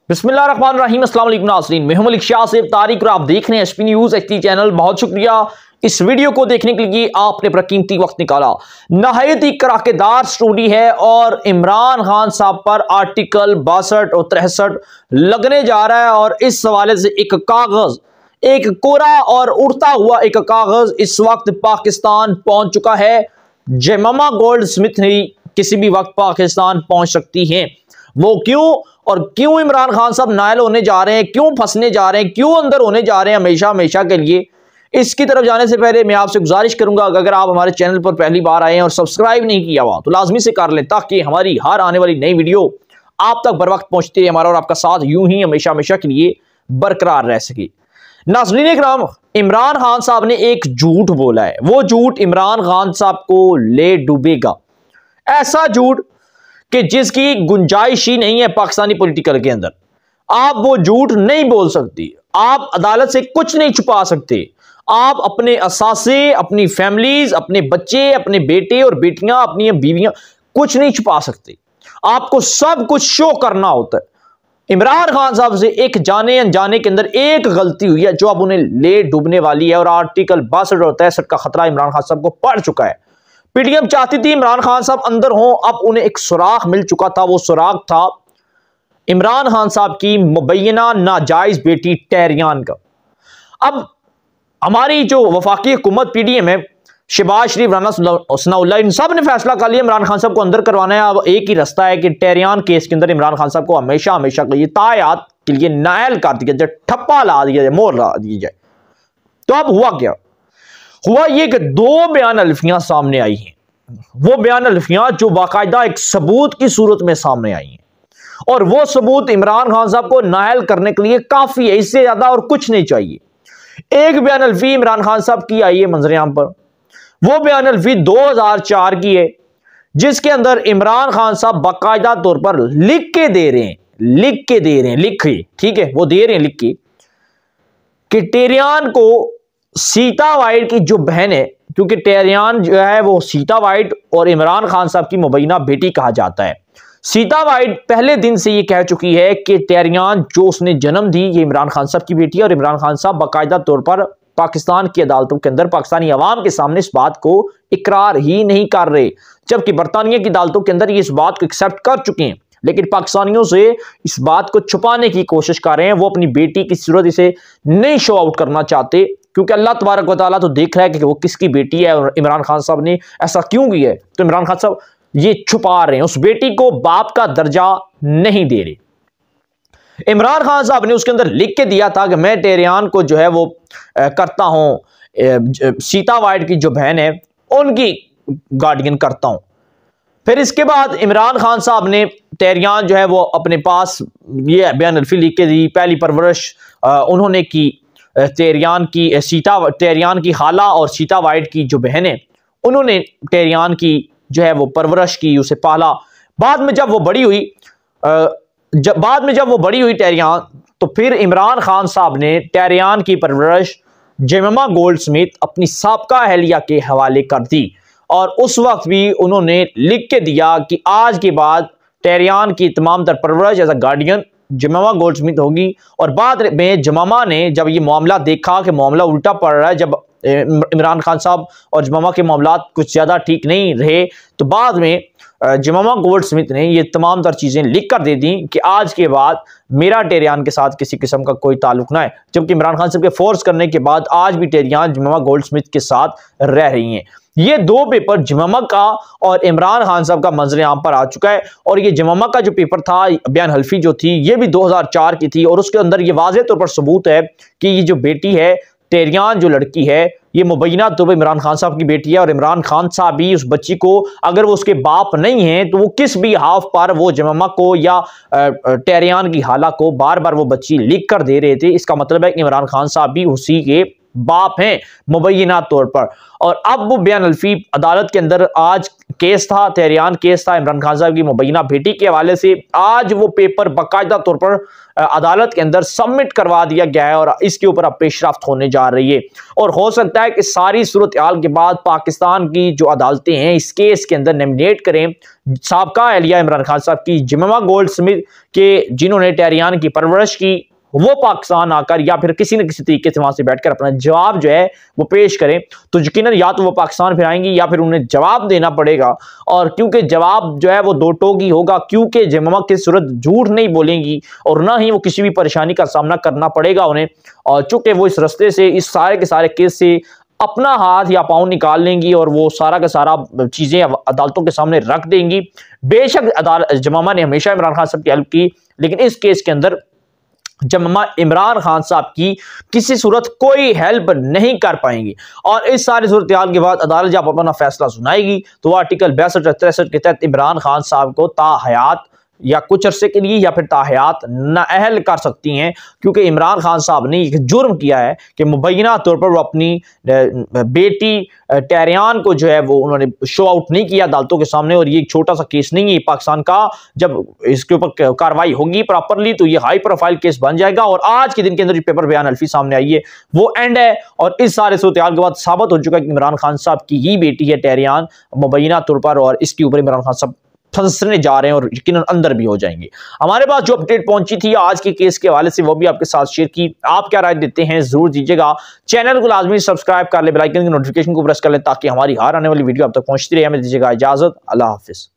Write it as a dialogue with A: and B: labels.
A: बिस्मिल्लाहिर्रहमानिर्रहीम। अस्सलाम वालेकुम नाज़रीन, मैं हूं मलिक शाह से तारिक और आप देख रहे हैं एचपी न्यूज़ एचडी चैनल। बहुत शुक्रिया इस वीडियो को देखने के लिए, आपने अपना कीमती वक्त निकाला। नहायत ही कराकेदार स्टोरी है और इमरान खान साहब पर आर्टिकल 62 और 63 लगने जा रहा है। और इस हवाले से एक कागज, एक कोरा और उड़ता हुआ एक कागज इस वक्त पाकिस्तान पहुंच चुका है। जेमामा गोल्ड स्मिथ ही किसी भी वक्त पाकिस्तान पहुंच सकती हैं। वो क्यों और क्यों इमरान खान साहब नायल होने जा रहे हैं, क्यों फंसने जा रहे हैं, क्यों अंदर होने जा रहे हैं हमेशा हमेशा के लिए, इसकी तरफ जाने से पहले मैं आपसे गुजारिश करूंगा अगर आप हमारे चैनल पर पहली बार आए हैं और सब्सक्राइब नहीं किया हुआ तो लाजमी से कर लें, ताकि हमारी हर आने वाली नई वीडियो आप तक बर वक्त पहुंचती है, हमारा और आपका साथ यूं ही हमेशा हमेशा के लिए बरकरार रह सके। नाज़रीन इकराम, इमरान खान साहब ने एक झूठ बोला है। वो झूठ इमरान खान साहब को ले डूबेगा, ऐसा झूठ कि जिसकी गुंजाइश ही नहीं है पाकिस्तानी पॉलिटिकल के अंदर। आप वो झूठ नहीं बोल सकती, आप अदालत से कुछ नहीं छुपा सकते। आप अपने असासे, अपनी फैमिलीज, अपने बच्चे, अपने बेटे और बेटियां, अपनी बीवियां कुछ नहीं छुपा सकते। आपको सब कुछ शो करना होता है। इमरान खान साहब से एक जाने अनजाने के अंदर एक गलती हुई है जो अब उन्हें ले डूबने वाली है। और आर्टिकल 62 और 63 का खतरा इमरान खान साहब को पड़ चुका है। पीडीएम चाहती थी इमरान खान साहब अंदर हों, अब उन्हें एक सुराग मिल चुका था। वो सुराग था इमरान खान साहब की मुबैना नाजायज बेटी टहरियान का। अब हमारी जो वफाकी हुकूमत पीडीएम है, शहबाज शरीफ, राना सनाउल्लाह, इन सब ने फैसला कर लिया इमरान खान साहब को अंदर करवाना है। अब एक ही रास्ता है कि टहरियान केस के अंदर इमरान खान साहब को हमेशा हमेशा के लिए तायात के लिए नायल कर दिया जाए, ठप्पा ला दिया जाए, मोहर ला दी जाए। तो अब हुआ क्या? हुआ ये कि दो बयान अलफियां सामने आई हैं। वो बयान अलफियां जो बाकायदा एक सबूत की सूरत में सामने आई हैं, और वो सबूत इमरान खान साहब को नायल करने के लिए काफी है, इससे ज्यादा और कुछ नहीं चाहिए। एक बयान अलफी इमरान खान साहब की आई है मंजरेआम पर। वो बयान अलफी 2004 की है, जिसके अंदर इमरान खान साहब बाकायदा तौर पर लिख के दे रहे हैं, ठीक है, वो दे रहे हैं लिख के कि टहरियान को सीता वाइट की जो बहन है, क्योंकि टहरियान जो है वो सीता वाइट और इमरान खान साहब की मुबैना बेटी कहा जाता है। सीता वाइट पहले दिन से ये कह चुकी है कि टहरियान जो उसने जन्म दी ये इमरान खान साहब की बेटी है। और इमरान खान साहब बाकायदा तौर पर पाकिस्तान की अदालतों के अंदर पाकिस्तानी अवाम के सामने इस बात को इकरार ही नहीं कर रहे, जबकि बरतानिया की अदालतों के अंदर ये इस बात को एक्सेप्ट कर चुके हैं, लेकिन पाकिस्तानियों से इस बात को छुपाने की कोशिश कर रहे हैं। वो अपनी बेटी की सूरत इसे नहीं शो आउट करना चाहते, क्योंकि अल्लाह तबारक व तआला तो देख रहा है कि वो किसकी बेटी है और इमरान खान साहब ने ऐसा क्यों किया है। तो इमरान खान साहब ये छुपा रहे हैं, उस बेटी को बाप का दर्जा नहीं दे रहे। इमरान खान साहब ने उसके अंदर लिख के दिया था कि मैं टहरियान को जो है वो करता हूं, सीता वाइट की जो बहन है उनकी गार्डियन करता हूं। फिर इसके बाद इमरान खान साहब ने टहरियान जो है वो अपने पास ये बयान अलफी लिख के दी। पहली परवरिश उन्होंने की टहरियान की खाला और सीता वाइट की जो बहन है उन्होंने टहरियान की जो है वो परवरिश की, उसे पाला। बाद में जब वो बड़ी हुई टहरियान, तो फिर इमरान खान साहब ने टहरियान की परवरिश जेमामा गोल्ड स्मिथ अपनी साबका अहलिया के हवाले कर दी। और उस वक्त भी उन्होंने लिख के दिया कि आज के बाद टहरियान की तमाम तर परवरिश as a guardian Jemima Goldsmith होगी। और बाद में जेमामा ने जब ये मामला देखा कि मामला उल्टा पड़ रहा है, जब इमरान खान साहब और जेमामा के मामला कुछ ज़्यादा ठीक नहीं रहे, तो बाद में जेमामा गोल्ड स्मिथ ने ये तमाम तर चीज़ें लिख कर दे दी कि आज के बाद मेरा टहरियान के साथ किसी किस्म का कोई ताल्लुक ना है। जबकि इमरान खान साहब के फोर्स करने के बाद आज भी टहरियान जेमामा गोल्ड स्मिथ के साथ रह रही हैं। ये दो पेपर जेमामा का और इमरान खान साहब का मंजर-ए-आम पर आ चुका है। और ये जेमामा का जो पेपर था, बयान हल्फी जो थी, ये भी 2004 की थी। और उसके अंदर ये वाज़ेह तौर पर सबूत है कि ये जो बेटी है टहरियान, जो लड़की है, ये मुबैना तौर पर इमरान खान साहब की बेटी है। और इमरान खान साहब भी उस बच्ची को, अगर वो उसके बाप नहीं है, तो वो किस भी हाफ पर वो जेमामा को या टहरियान की हाला को बार बार वो बच्ची लिख कर दे रहे थे। इसका मतलब है कि इमरान खान साहब भी उसी के बाप हैं मुबैना तौर पर। और अब वो बयान अल्फी अदालत के अंदर आज केस था, तेहरान केस था इमरान खान साहब की मुबैना बेटी के हवाले से। आज वो पेपर बाकायदा तौर पर अदालत के अंदर सबमिट करवा दिया गया है और इसके ऊपर अब पेशरफ्त होने जा रही है। और हो सकता है कि सारी सूरत हाल के बाद पाकिस्तान की जो अदालतें हैं इस केस के अंदर नॉमिनेट करें साबका एहलिया इमरान खान साहब की जमीमा गोल्डस्मिथ के, जिन्होंने तेहरान की परवरिश की, वो पाकिस्तान आकर या फिर किसी न किसी तरीके से वहां से बैठकर अपना जवाब जो है वो पेश करें। तो यकीनन या तो वो पाकिस्तान फिर आएंगी या फिर उन्हें जवाब देना पड़ेगा। और क्योंकि जवाब जो है वो दो टोकी होगा, क्योंकि जमीमा की सूरत झूठ नहीं बोलेंगी और ना ही वो किसी भी परेशानी का सामना करना पड़ेगा उन्हें। और चूंकि वो इस रस्ते से, इस सारे के सारे केस से अपना हाथ या पाँव निकाल लेंगी और वो सारा का सारा चीजें अदालतों के सामने रख देंगी। बेशक अदालत जमामा ने हमेशा इमरान खान साहब की हेल्प की, लेकिन इस केस के अंदर जमामा इमरान खान साहब की किसी सूरत कोई हेल्प नहीं कर पाएंगी। और इस सारी सूरत हाल के बाद अदालत जब अपना फैसला सुनाएगी तो आर्टिकल 62 और 63 के तहत इमरान खान साहब को ताहयात या कुछ अरसे के लिए या फिर ताहयात नाअहल कर सकती हैं, क्योंकि इमरान खान साहब ने एक जुर्म किया है कि मुबैना तौर पर वो अपनी बेटी तेहरान को जो है वो उन्होंने शो आउट नहीं किया अदालतों के सामने। और ये एक छोटा सा केस नहीं है पाकिस्तान का, जब इसके ऊपर कार्रवाई होगी प्रॉपरली तो ये हाई प्रोफाइल केस बन जाएगा। और आज के दिन के अंदर जो पेपर बयान अल्फी सामने आई है वो एंड है। और इस सारे सूरत हाल के बाद साबित हो चुका है कि इमरान खान साहब की ही बेटी है तेहरान मुबैना तौर पर, और इसके ऊपर इमरान खान साहब फंसने जा रहे हैं और यकीनन अंदर भी हो जाएंगे। हमारे पास जो अपडेट पहुंची थी आज के केस के हवाले से वो भी आपके साथ शेयर की। आप क्या राय देते हैं जरूर दीजिएगा। चैनल को लाजमी सब्सक्राइब कर ले, बेल आइकन की नोटिफिकेशन को प्रेस कर ले ताकि हमारी हर आने वाली वीडियो आप तक पहुंचती रहे। हमें दीजिएगा इजाजत। अल्लाह हाफिज।